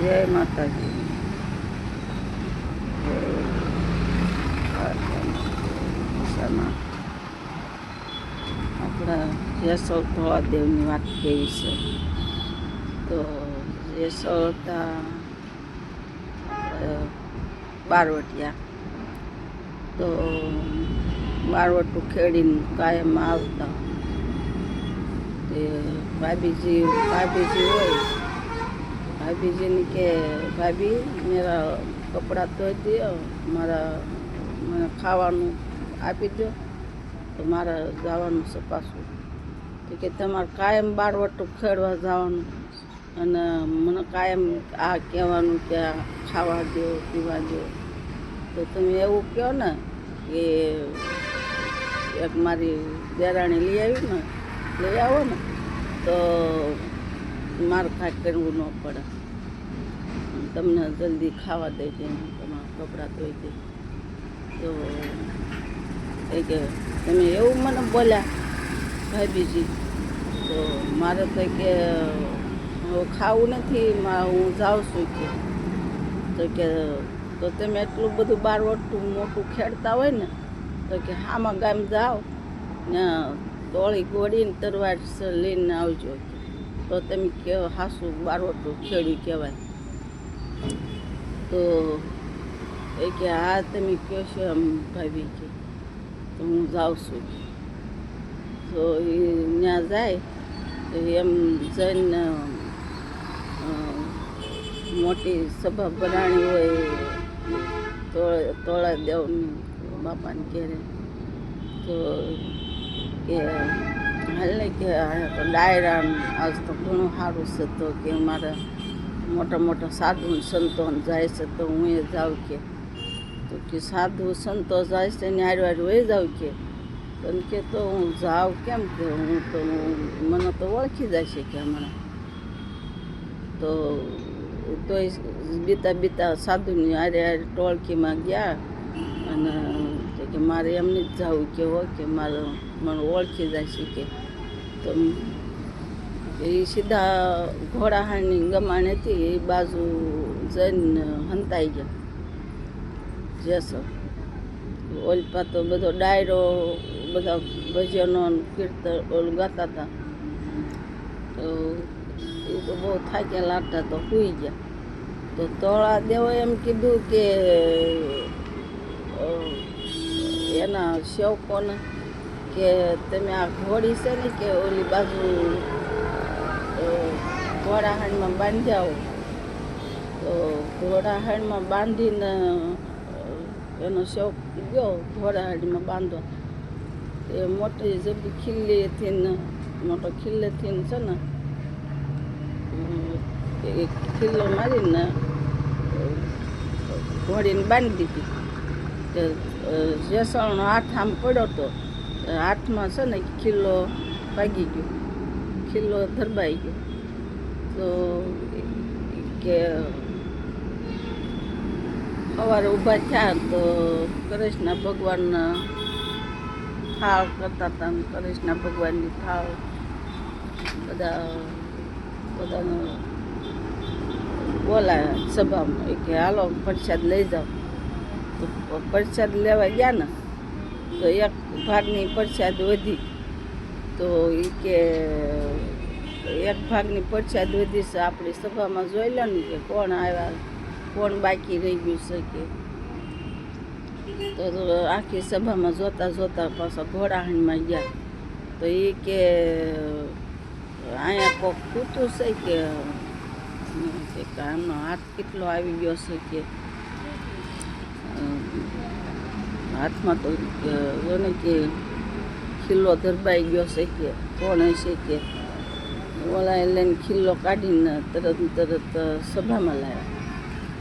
જય માતાજી. આપણા જેસોર ધોળાદેવની વાત કેવી છે. તો જેસોર હતા બારવટિયા, તો બારવટું ખેડીને કાયમ આવતા. તે ભાભીજી હોય, ભાભીજીને કે ભાભી મેરા કપડાં ધોઈ દો, મને ખાવાનું આપી દો, તો મારે જવાનું છે પાછું. તો કે તમારે કાયમ બારવટું ખેડવા જવાનું અને મને કાયમ આ કહેવાનું કે ખાવા દો, પીવા દો. તો તમે એવું કહો ને કે એક મારી દેરાણી લઈ આવી ને, લઈ આવો ને, તો મારે કાંઈ કરવું ન પડે, તમને જલ્દી ખાવા દઈ દે, તમારા કપડાં ધોઈ દે. તો એ કે તમે એવું મને બોલ્યા ભાભીજી, તો મારે તો કે ખાવું નથી, હું જાઉં છું કે. તો તમે એટલું બધું બારવટું મોટું ખેડતા હોય ને, તો કે આમાં ગામ જાઓ ને તોળી ગોળીને તરવાર લઈને આવજો, તો તમે કે હાસું બારવટું ખેડ્યું કહેવાય. તો એ કે હા તમે કહો છો એમ ભાભી કે, તો હું જાઉં છું. તો એ ત્યાં જાય તો એમ જઈને મોટી સભા બનાવી હોય તોળા દેવની બાપાને ઘેરે. તો કે હાલ ને કે તો ડાયરા આજ તો ઘણું સારું છે, તો કે મારે મોટા સાધુ સંતો જાય છે, તો હું એ જાઉં કે. તો કે સાધુ સંતો જાય છે ને હારવાર વહી જાઉં કે. કે તો હું જાઉં કેમ કે મને તો ઓળખી જાય છે કે હમણાં. તો બીતા સાધુની હારે ટોળકીમાં ગયા અને કે મારે એમને જ જવું કે હોય કે મને ઓળખી જાય છે કે. તો એ સીધા ઘોડાહારની ગમાણ હતી એ બાજુ જઈને હંતાઈ ગયા જેસર. ઓલપા તો બધો ડાયરો, બધા ભજનો કીર્તન ઓલું ગાતા હતા. તો એ તો બહુ થાક્યા લાગતા, તો સૂઈ ગયા. તો તોળા દેવો એમ કીધું કે એના સેવકોને કે તમે આ ઘોડી છે ને કે ઓલી બાજુ ઘોડાહાણમાં બાંધ્યા હો. તો ઘોડાહાણમાં બાંધીને એનો સેવક ગયો ઘોડાહાડીમાં બાંધવા. એ મોટી જબરી ખીલ્લીથી મોટો ખીલ્લેથી છે ને એક ખીલ્લો મારીને ઘોડીને બાંધી દીધી. કે જેસળનો હાથ આમ પડ્યો હતો, હાથમાં છે ને ખીલ્લો ભાગી ગયો, ખીલ્લો ધરબાઈ ગયો. તો કે સવારે ઊભા થયા તો કૃષ્ણ ભગવાનના થાળ કરતા હતા. કૃષ્ણ ભગવાનની થાળ બધાને બોલાયા સભામાં કે હાલો પ્રસાદ લઈ જાઓ. તો પ્રસાદ લેવા ગયા ને, તો એક ભાગની પ્રસાદ વધી. તો એ કે એક ભાગની પ્રસાદ વધી છે, આપણી સભામાં જોઈ લો ને કે કોણ આવ્યા, કોણ બાકી રહી ગયું છે કે. તો આખી સભામાં જોતા પાછા ઘોડાહાણમાં ગયા. તો એ કે અહીંયા કોક કૂતું છે કે આમનો હાથ કેટલો આવી ગયો છે કે હાથમાં તો જોને કે ખીલ્લો ધરબાઈ ગયો છે કે કોણ હશે કે. ઓલા લઈને ખીલ્લો કાઢીને તરત સભામાં લાવ્યા.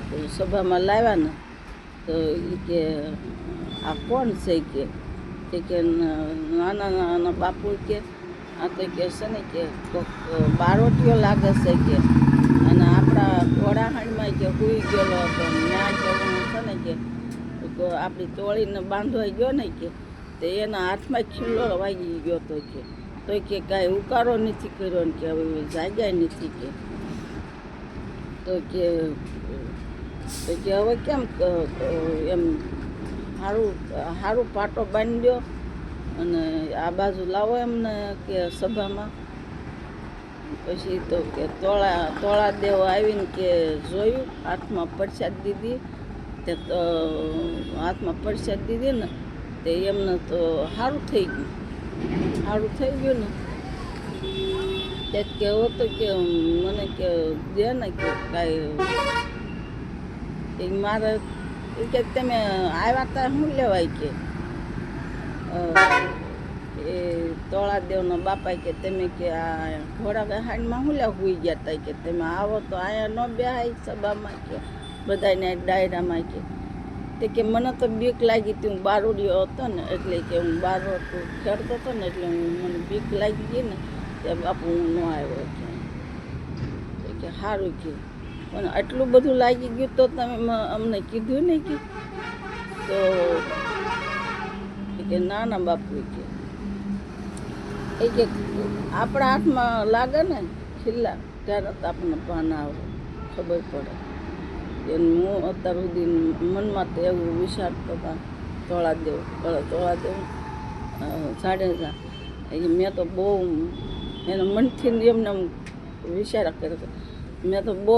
તો સભામાં લાવ્યા ને, તો એ કે આ કોણ છે કે નાના બાપુ કે આ તો કે છે ને કે બારોટીઓ લાગે છે કે, અને આપણા ઘોડાહાણમાં કે સૂઈ ગયેલો હતો ત્યાં કે હું છે ને કે આપણી તોળીને બાંધવાઈ ગયો ને કે, તો એના હાથમાં ખીલ્લો વાગી ગયો હતો કે. તો કે કાંઈ ઉકારો નથી કર્યો ને કે હવે જાગ્યા નથી કે. તો કે હવે કેમ એમ સારું સારું પાટો બાંધી દો અને આ બાજુ લાવો એમને કે સભામાં. પછી તો કે તોળા દેવ આવીને કે જોયું, હાથમાં પ્રસાદ દીધી. તે તો હાથમાં પ્રસાદ દીધી ને તે એમને તો સારું થઈ ગયું ને. તે કહેવો તો કે મને કે દે ને કે કાંઈ મારે કે તમે આવ્યા હતા શું લેવાય કે એ તોળાદેવના બાપા કે તમે કે આ ઘોડા ગહાડમાં શું લે હોઈ ગયા હતા કે તમે આવો તો અહીંયા ન બેહાય સભામાં કે બધાને ડાયરામાં કે મને તો બીક લાગી હતી. હું બારોડિયો હતો ને એટલે કે હું બારોટું ખેડતો હતો ને એટલે મને બીક લાગી ગઈ ને તે બાપુ હું ન આવ્યો કે સારું કે પણ આટલું બધું લાગી ગયું તો તમે અમને કીધું નહીં તો કે ના બાપુ કે આપણા હાથમાં લાગે ને ખીલ્લા ત્યારે તો આપણને ભાન આવે, ખબર પડે. હું અત્યાર સુધી મનમાં તો એવું વિચારતો હતા તોળાદેવ જાડેજા મેં તો બહુ એના મનથી એમને વિચાર કર્યો. મેં તો બહુ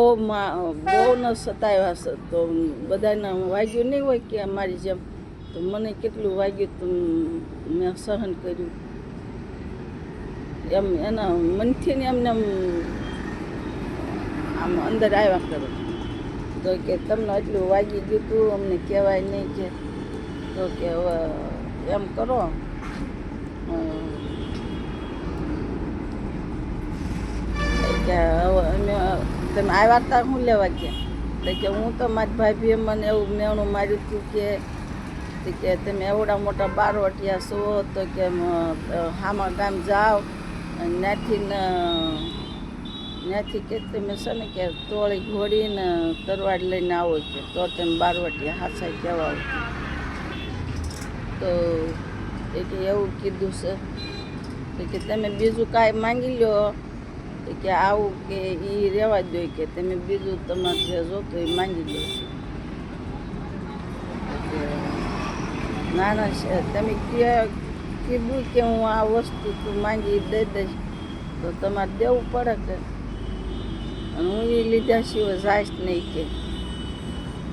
ન સતાવ્યા છે તો બધાને વાગ્યું નહીં હોય કે અમારી જેમ, તો મને કેટલું વાગ્યું તો મેં સહન કર્યું. એમ એના મનથી ને એમને આમ અંદર આવ્યા કરો તો કે તમને એટલું વાગી ગયું હતું અમને કહેવાય નહીં કે તો કે હવે એમ કરો કે હવે અમે તમે આવ્યા હતા શું લેવા ગયા કે હું તો મારી ભાભીએ મને એવું મેણું માર્યું હતું કે તમે એવડા મોટા બારવટિયા છો તો કે હામા ગામ જાઓ ત્યાંથી કે તમે છે ને કે તોળી ઘોડીને તરવાડ લઈને આવો કે તો તમે બારવટિયા હાથા કહેવાઓ. તો એ કે એવું કીધું છે કે તમે બીજું કાંઈ માંગી લો કે આવું કે એ રહેવા દો કે તમે બીજું તમારે જે જોતું એ માંગી લો. ના તમે કીધું કે હું આ વસ્તુ તું માંગી દઈ દઈશ તો તમારે દેવું પડે કે અને હું એ લીધા સિવાય જાઈશ નહીં કે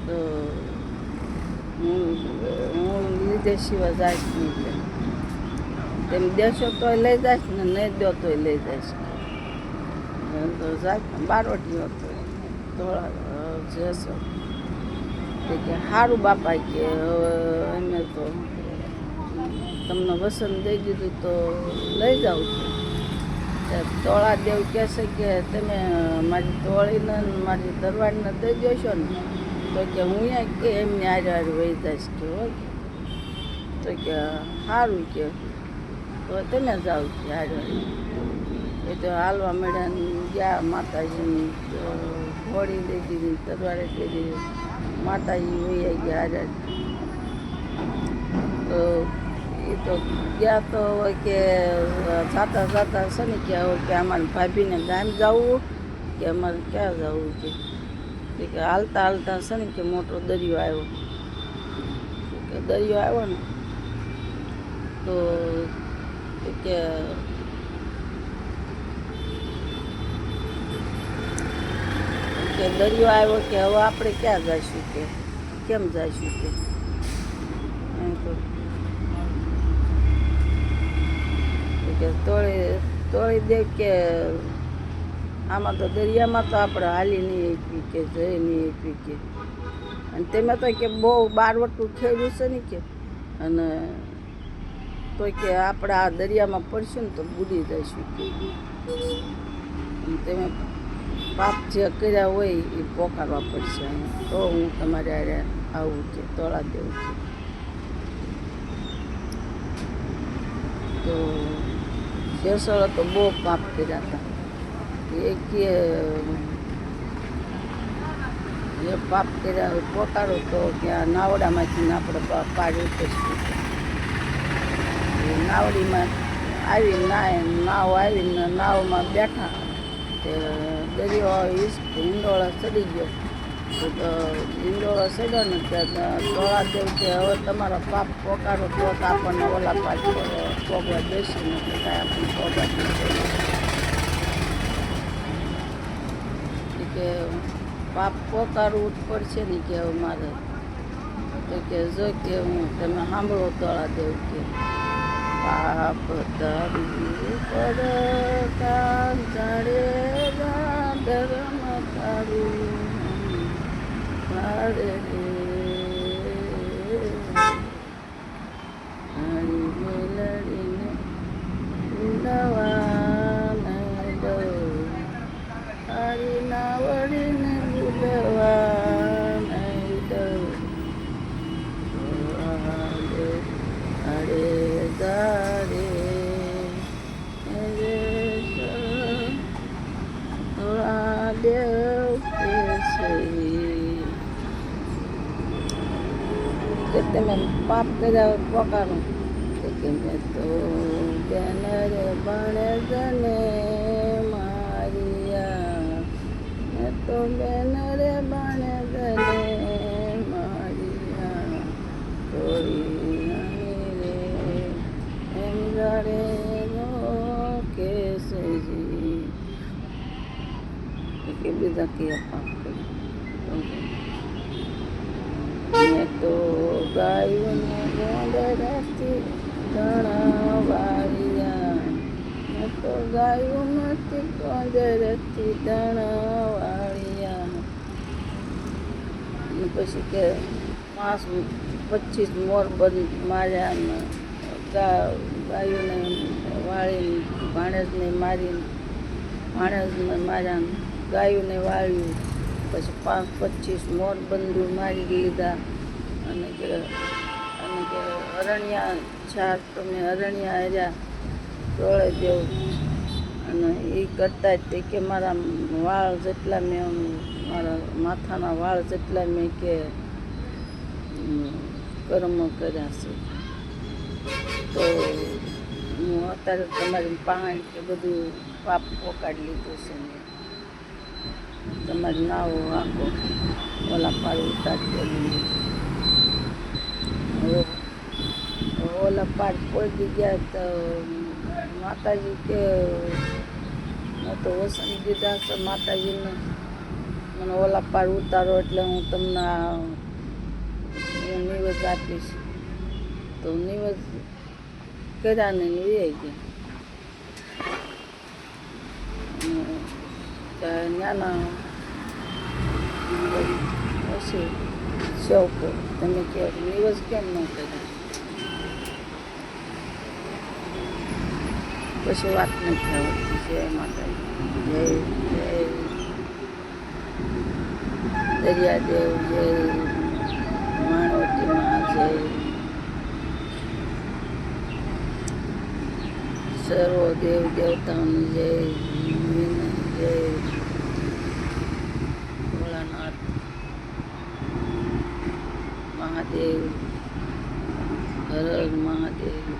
તો હું લીધા સિવાય જાઈશ નહીં કે તેમ દેશો તોય લઈ જઈશ ને નહીં દો તોય લઈ જઈશ તો જાય બારોટીઓ તો થોડા જશો કે સારું બાપા કે હવે અમે તો તમને વસન દઈ દીધું તો લઈ જાઉં છું. તોળાદેવ કહેશે કે તમે મારી તોળીને મારી તરવાડને દઈ દેશો ને તો કે હું કે એમને આરે વહી જઈશ કે હોય તો કે સારું કે તો તમે જાઓ કે આરે એ તો હાલવા મળ્યા ગયા માતાજીની ઘોડી દઈ દીધી તરવાડે દઈ દીધી માતાજી વહી ગયા આરે. તો એ તો ગયા તો હોય કે જાતા છે ને કે અમારે ભાભીને ગામ જવું કે અમારે ક્યાં જવું કે હાલતા છે ને કે મોટો દરિયો આવ્યો કે દરિયો આવ્યો ને તો કે દરિયો આવ્યો કે હવે આપણે ક્યાં જઈશું કે કેમ જઈશું કે તોળી દેવ કે આમાં તો દરિયામાં તો આપણે હાલી નહીં આપી કે જઈ નહીં આપી કે અને તેમાં તો કે બહુ બારવટું ખેડ્યું છે ને કે અને તો કે આપણે આ દરિયામાં પડશું ને તો બુડી જઈશું કે તમે પાપ જે કર્યા હોય એ પોકારવા પડશે તો હું તમારે આરે આવું કે તોળા દેવું છે. તો જેસળો તો બહુ પાપ કર્યા હતા એ પાપ કર્યા પોકારો તો ત્યાં નાવડામાંથી આપણે પાડ્યું પછી નાવડીમાં આવી નાવ આવીને નાવમાં બેઠા તે દરિયો હિંડોળા ચડી ગયો. તો હિંડોળા ચડ્યો ને ત્યાં તોળાદેવ કે હવે તમારા પાપ પોકારો તો આપણને ઓલા પાછો પોગવા બેસી નથી કાંઈ આપણને પોગવા દેશે કે પાપ પોકારવું જ પડશે ને કે હવે મારે તો કે જો કે હું તમે સાંભળો તોળાદેવ કે પાપ તારી પર જાડે ધર્મ તારું મારે હરી મેલડીને ઉડાવા નહીં દઉં હરી નાવડીને ઉડવા નહીં દઉં અરે દારે દેવ કે તમે પાપ કર્યા પોકારું કે મેં તો બેન રે બણે જને મારિયા મેં તો બેન રે બણે જને મારિયા કોઈ રે એમ જાડે નો કેસજી કે બીજા કયા પાપ કર્યું મેં તો ગાયોને ગોંદરથી ધણા વાળ્યા મેં તો ગાયોમાંથી ગોંદરથી ધણા વાળ્યા અને પછી કે 25 મોર બંધ માર્યા ને ગાયોને વાળીને ભાણેજને મારીને ભાણેજને માર્યા ગાયોને વાળ્યું પછી 25 મોર બંદૂ મારી લીધા અને કે અરણ્યા ચાર તમે અરણ્યા આવ્યા તોળે દેવ અને એ કરતા જ તે કે મારા વાળ જેટલા મેં મારા માથાના વાળ જેટલા મેં કે કર્મ કર્યા છે તો હું અત્યારે તમારી પાણી કે બધું પાપ પોકાડી લીધું છે મેં તમારી નાવો આખો ઓલા પાર ઉતારી ઓલા પાર પહોંચી ગયા તો માતાજી કે મેં તો વસન દીધા છે માતાજીને મને ઓલા પાર ઉતારો એટલે હું તમને હું નિવેદ આપીશ તો નિવેદ કર્યા ને વી ગયા નાના પછી શોકો તમે કહો નિવેદ કેમ ન કર્યા પછી વાત નથી આવતી જય માતાજી જય જય દરિયાદેવ જય માણવતીમાં જય સર્વ દેવ દેવતાઓની જય જય ભોળાનાથ મહાદેવ હર હર મહાદેવ